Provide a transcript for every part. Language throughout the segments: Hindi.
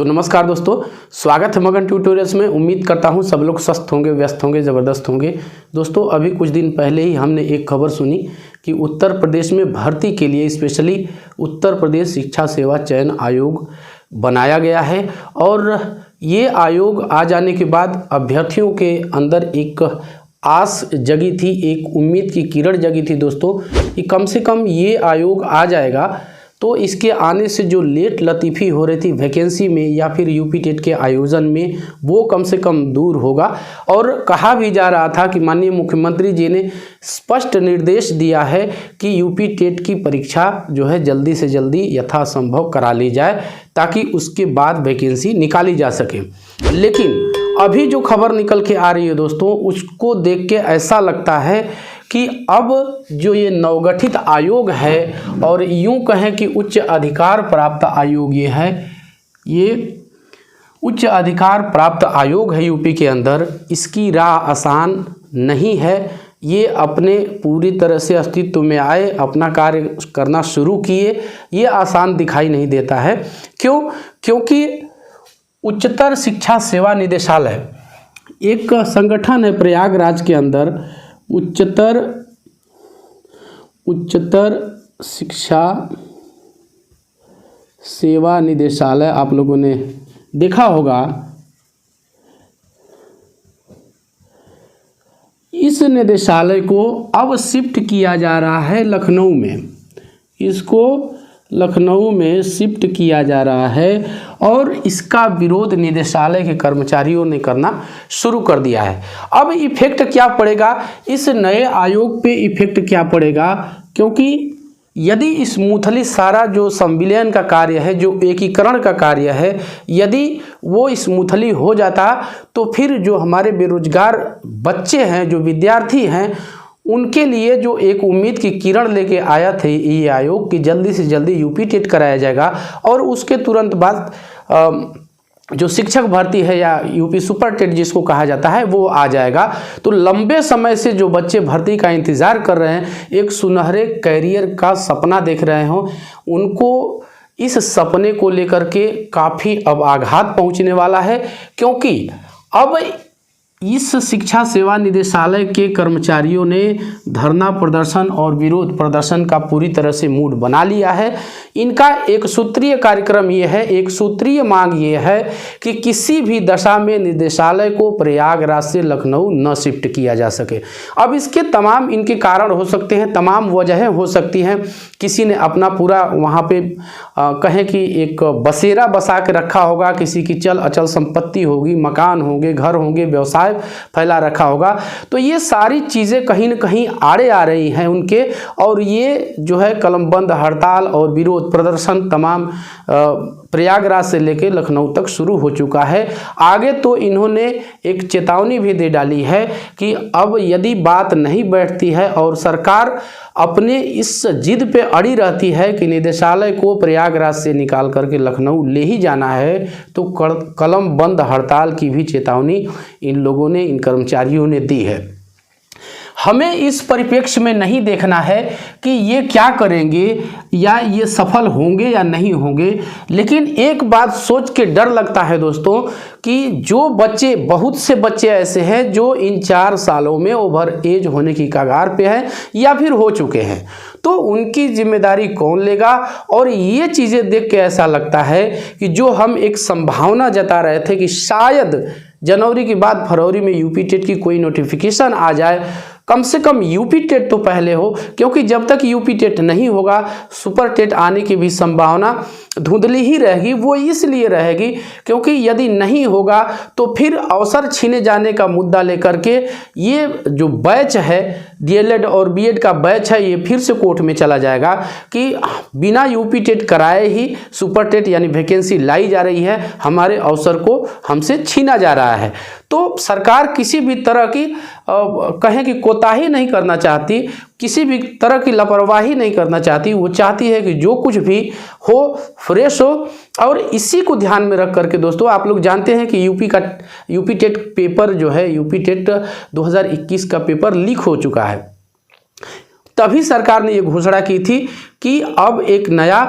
तो नमस्कार दोस्तों, स्वागत है मगन ट्यूटोरियल्स में। उम्मीद करता हूं सब लोग स्वस्थ होंगे, व्यस्त होंगे, ज़बरदस्त होंगे। दोस्तों अभी कुछ दिन पहले ही हमने एक खबर सुनी कि उत्तर प्रदेश में भर्ती के लिए स्पेशली उत्तर प्रदेश शिक्षा सेवा चयन आयोग बनाया गया है और ये आयोग आ जाने के बाद अभ्यर्थियों के अंदर एक आस जगी थी, एक उम्मीद की किरण जगी थी दोस्तों कि कम से कम ये आयोग आ जाएगा तो इसके आने से जो लेट लतीफ़ी हो रही थी वैकेंसी में या फिर यूपी टेट के आयोजन में वो कम से कम दूर होगा। और कहा भी जा रहा था कि माननीय मुख्यमंत्री जी ने स्पष्ट निर्देश दिया है कि यूपी टेट की परीक्षा जो है जल्दी से जल्दी यथासंभव करा ली जाए ताकि उसके बाद वैकेंसी निकाली जा सके। लेकिन अभी जो खबर निकल के आ रही है दोस्तों, उसको देख के ऐसा लगता है कि अब जो ये नवगठित आयोग है और यूं कहें कि उच्च अधिकार प्राप्त आयोग ये है, ये उच्च अधिकार प्राप्त आयोग है यूपी के अंदर, इसकी राह आसान नहीं है। ये अपने पूरी तरह से अस्तित्व में आए, अपना कार्य करना शुरू किए, ये आसान दिखाई नहीं देता है। क्यों? क्योंकि उच्चतर शिक्षा सेवा निदेशालय एक संगठन है प्रयागराज के अंदर, उच्चतर शिक्षा सेवा निदेशालय, आप लोगों ने देखा होगा। इस निदेशालय को अब शिफ्ट किया जा रहा है लखनऊ में, इसको लखनऊ में शिफ्ट किया जा रहा है और इसका विरोध निदेशालय के कर्मचारियों ने करना शुरू कर दिया है। अब इफेक्ट क्या पड़ेगा इस नए आयोग पे, इफेक्ट क्या पड़ेगा? क्योंकि यदि स्मूथली सारा जो संविलियन का कार्य है, जो एकीकरण का कार्य है, यदि वो स्मूथली हो जाता तो फिर जो हमारे बेरोजगार बच्चे हैं, जो विद्यार्थी हैं, उनके लिए जो एक उम्मीद की किरण लेके आया थे ये आयोग कि जल्दी से जल्दी यूपी टेट कराया जाएगा और उसके तुरंत बाद जो शिक्षक भर्ती है या यूपी सुपर टेट जिसको कहा जाता है वो आ जाएगा। तो लंबे समय से जो बच्चे भर्ती का इंतज़ार कर रहे हैं, एक सुनहरे कैरियर का सपना देख रहे हो, उनको इस सपने को लेकर के काफ़ी अब आघात पहुंचने वाला है। क्योंकि अब इस शिक्षा सेवा निदेशालय के कर्मचारियों ने धरना प्रदर्शन और विरोध प्रदर्शन का पूरी तरह से मूड बना लिया है। इनका एक सूत्रीय कार्यक्रम ये है, एक सूत्रीय मांग ये है कि किसी भी दशा में निदेशालय को प्रयागराज से लखनऊ न शिफ्ट किया जा सके। अब इसके तमाम इनके कारण हो सकते हैं, तमाम वजहें हो सकती हैं। किसी ने अपना पूरा वहाँ पे कहें कि एक बसेरा बसा के रखा होगा, किसी की चल अचल संपत्ति होगी, मकान होंगे, घर होंगे, व्यवसाय फैला रखा होगा। तो ये सारी चीज़ें कहीं न कहीं आड़े आ रही हैं उनके, और ये जो है कलमबंद हड़ताल और विरोध प्रदर्शन तमाम प्रयागराज से लेकर लखनऊ तक शुरू हो चुका है। आगे तो इन्होंने एक चेतावनी भी दे डाली है कि अब यदि बात नहीं बैठती है और सरकार अपने इस जिद पे अड़ी रहती है कि निदेशालय को प्रयागराज से निकाल करके लखनऊ ले ही जाना है, तो कलम बंद हड़ताल की भी चेतावनी इन लोगों ने, इन कर्मचारियों ने दी है। हमें इस परिप्रेक्ष्य में नहीं देखना है कि ये क्या करेंगे या ये सफल होंगे या नहीं होंगे, लेकिन एक बात सोच के डर लगता है दोस्तों कि जो बच्चे, बहुत से बच्चे ऐसे हैं जो इन 4 सालों में ओवर एज होने की कगार पे हैं या फिर हो चुके हैं, तो उनकी जिम्मेदारी कौन लेगा? और ये चीज़ें देख के ऐसा लगता है कि जो हम एक संभावना जता रहे थे कि शायद जनवरी के बाद फरवरी में यूपी टेट की कोई नोटिफिकेशन आ जाए, कम से कम यूपी टेट तो पहले हो, क्योंकि जब तक यूपी टेट नहीं होगा सुपर टेट आने की भी संभावना धुंधली ही रहेगी। वो इसलिए रहेगी क्योंकि यदि नहीं होगा तो फिर अवसर छीने जाने का मुद्दा लेकर के ये जो बैच है, डीएलएड और बीएड का बैच है, ये फिर से कोर्ट में चला जाएगा कि बिना यूपी टेट कराए ही सुपर टेट यानी वैकेंसी लाई जा रही है, हमारे अवसर को हमसे छीना जा रहा है। तो सरकार किसी भी तरह की कहें कि कोताही नहीं करना चाहती, किसी भी तरह की लापरवाही नहीं करना चाहती। वो चाहती है कि जो कुछ भी हो फ्रेश हो। और इसी को ध्यान में रख करके दोस्तों, आप लोग जानते हैं कि यूपी टेट पेपर जो है, यूपी टेट 2021 का पेपर लीक हो चुका है। तभी सरकार ने ये घोषणा की थी कि अब एक नया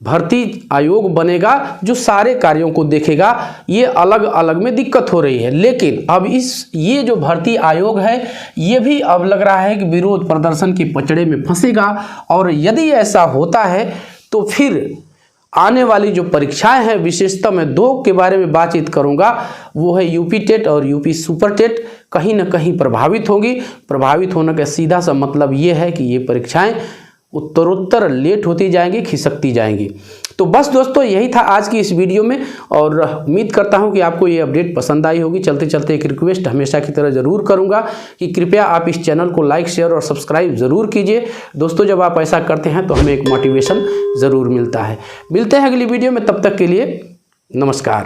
भर्ती आयोग बनेगा जो सारे कार्यों को देखेगा। ये अलग अलग में दिक्कत हो रही है, लेकिन अब ये जो भर्ती आयोग है ये भी अब लग रहा है कि विरोध प्रदर्शन के पचड़े में फंसेगा। और यदि ऐसा होता है तो फिर आने वाली जो परीक्षाएं हैं, विशेषतः मैं 2 के बारे में बातचीत करूंगा, वो है यूपी टेट और यूपी सुपर टेट, कहीं ना कहीं प्रभावित होगी। प्रभावित होने का सीधा सा मतलब ये है कि ये परीक्षाएं उत्तरोत्तर लेट होती जाएंगी, खिसकती जाएंगी। तो बस दोस्तों यही था आज की इस वीडियो में, और उम्मीद करता हूं कि आपको ये अपडेट पसंद आई होगी। चलते चलते एक रिक्वेस्ट हमेशा की तरह ज़रूर करूंगा कि कृपया आप इस चैनल को लाइक, शेयर और सब्सक्राइब ज़रूर कीजिए दोस्तों। जब आप ऐसा करते हैं तो हमें एक मोटिवेशन ज़रूर मिलता है। मिलते हैं अगली वीडियो में, तब तक के लिए नमस्कार।